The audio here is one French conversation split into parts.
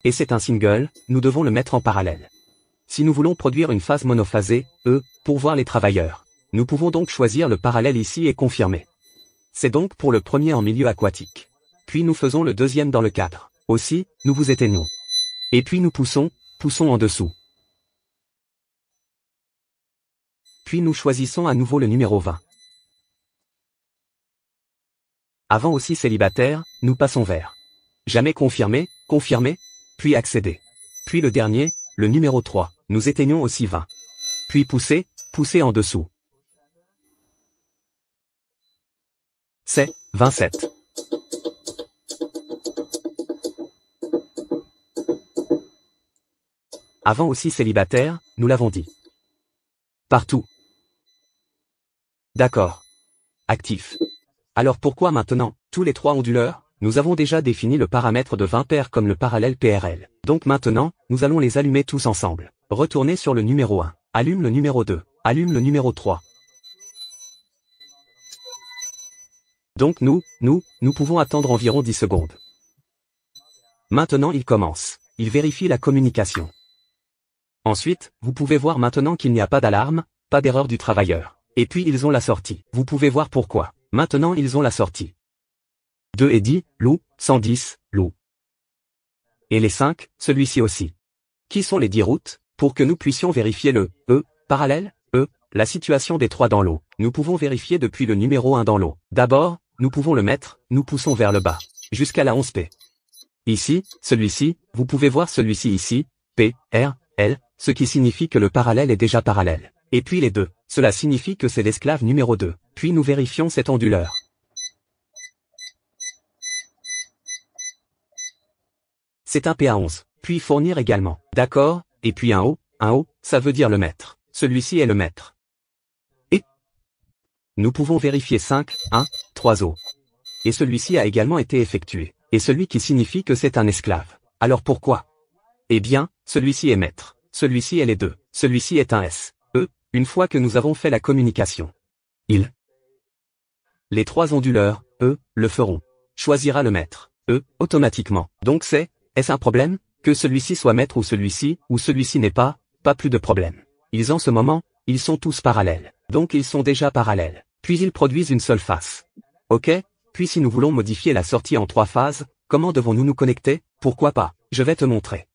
et c'est un single, nous devons le mettre en parallèle. Si nous voulons produire une phase monophasée, E, pour voir les travailleurs, nous pouvons donc choisir le parallèle ici et confirmer. C'est donc pour le premier en milieu aquatique. Puis nous faisons le deuxième dans le cadre. Aussi, nous vous éteignons. Et puis nous poussons en dessous. Puis nous choisissons à nouveau le numéro 20. Avant aussi célibataire, nous passons vers jamais confirmer, puis accéder. Puis le dernier, le numéro 3, nous éteignons aussi 20. Puis pousser en dessous. C'est 27. Avant aussi célibataire, nous l'avons dit. Partout. D'accord. Actif. Alors pourquoi maintenant, tous les trois onduleurs? Nous avons déjà défini le paramètre de 20 paires comme le parallèle PRL. Donc maintenant, nous allons les allumer tous ensemble. Retournez sur le numéro 1. Allume le numéro 2. Allume le numéro 3. Donc nous pouvons attendre environ 10 secondes. Maintenant il commence. Il vérifie la communication. Ensuite, vous pouvez voir maintenant qu'il n'y a pas d'alarme, pas d'erreur du travailleur. Et puis ils ont la sortie. Vous pouvez voir pourquoi. Maintenant ils ont la sortie. 2 et 10, loup, 110, loup. Et les 5, celui-ci aussi. Qui sont les 10 routes? Pour que nous puissions vérifier le parallèle, la situation des 3 dans l'eau. Nous pouvons vérifier depuis le numéro 1 dans l'eau. D'abord, nous pouvons le mettre, nous poussons vers le bas. Jusqu'à la 11P. Ici, celui-ci, vous pouvez voir celui-ci ici, P, R, L, ce qui signifie que le parallèle est déjà parallèle. Et puis les 2, cela signifie que c'est l'esclave numéro 2. Puis nous vérifions cet onduleur. C'est un PA11. Puis fournir également. D'accord, et puis un O, ça veut dire le maître. Celui-ci est le maître. Et nous pouvons vérifier 5, 1, 3 O. Et celui-ci a également été effectué. Et celui qui signifie que c'est un esclave. Alors pourquoi? Eh bien, celui-ci est maître. Celui-ci est les 2. Celui-ci est un S. Une fois que nous avons fait la communication. Les 3 onduleurs, le feront. Choisira le maître. Automatiquement. Donc est-ce un problème? Que celui-ci soit maître ou celui-ci n'est pas plus de problème. En ce moment, ils sont tous parallèles. Donc ils sont déjà parallèles. Puis ils produisent une seule face. Ok? Puis si nous voulons modifier la sortie en 3 phases, comment devons-nous nous connecter? Pourquoi pas? Je vais te montrer.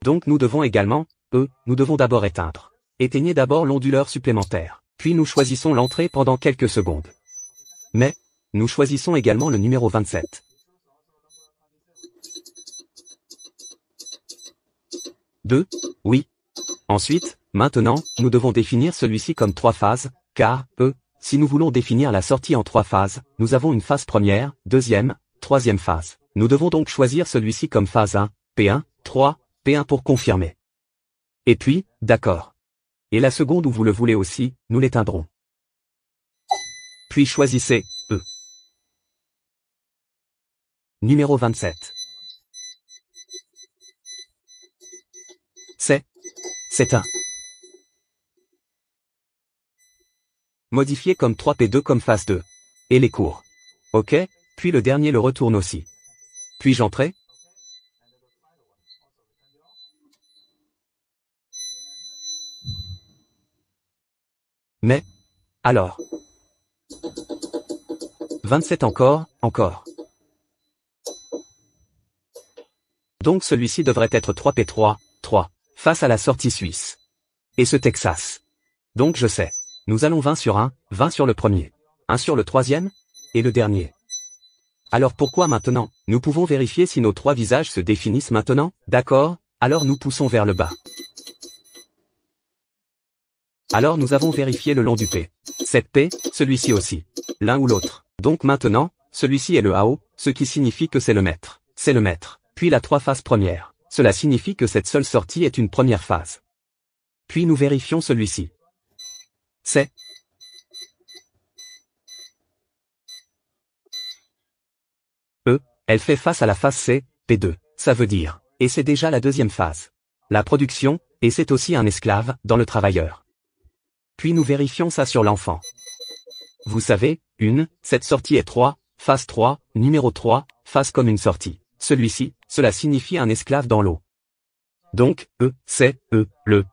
Donc nous devons également, nous devons d'abord éteindre. Éteignez d'abord l'onduleur supplémentaire. Puis nous choisissons l'entrée pendant quelques secondes. Mais, nous choisissons également le numéro 27. 2, oui. Ensuite, maintenant, nous devons définir celui-ci comme 3 phases, car, si nous voulons définir la sortie en 3 phases, nous avons une phase première, deuxième, troisième phase. Nous devons donc choisir celui-ci comme phase 1, P1, 3, P1 pour confirmer. Et puis, d'accord. Et la seconde où vous le voulez aussi, nous l'éteindrons. Puis choisissez, Numéro 27. C'est un. Modifié comme 3P2 comme phase 2. Et les cours. Ok, puis le dernier le retourne aussi. Puis-je entrer? Mais, alors. 27 encore. Donc celui-ci devrait être 3P3, 3, face à la sortie suisse. Et ce Texas. Donc je sais. Nous allons 20 sur 1, 20 sur le premier. 1 sur le troisième, et le dernier. Alors pourquoi maintenant? Nous pouvons vérifier si nos 3 visages se définissent maintenant, d'accord? Alors nous poussons vers le bas. Alors nous avons vérifié le long du P. Cette P, celui-ci aussi. L'un ou l'autre. Donc maintenant, celui-ci est le AO, ce qui signifie que c'est le maître. C'est le maître. Puis la 3 phases premières. Cela signifie que cette seule sortie est une première phase. Puis nous vérifions celui-ci. C'est. Elle fait face à la phase C, P2. Ça veut dire. Et c'est déjà la deuxième phase. La production, et c'est aussi un esclave, dans le travailleur. Puis nous vérifions ça sur l'enfant. Vous savez, cette sortie est 3, phase 3, numéro 3, phase comme une sortie. Celui-ci cela signifie un esclave dans l'eau. Donc, c'est, le,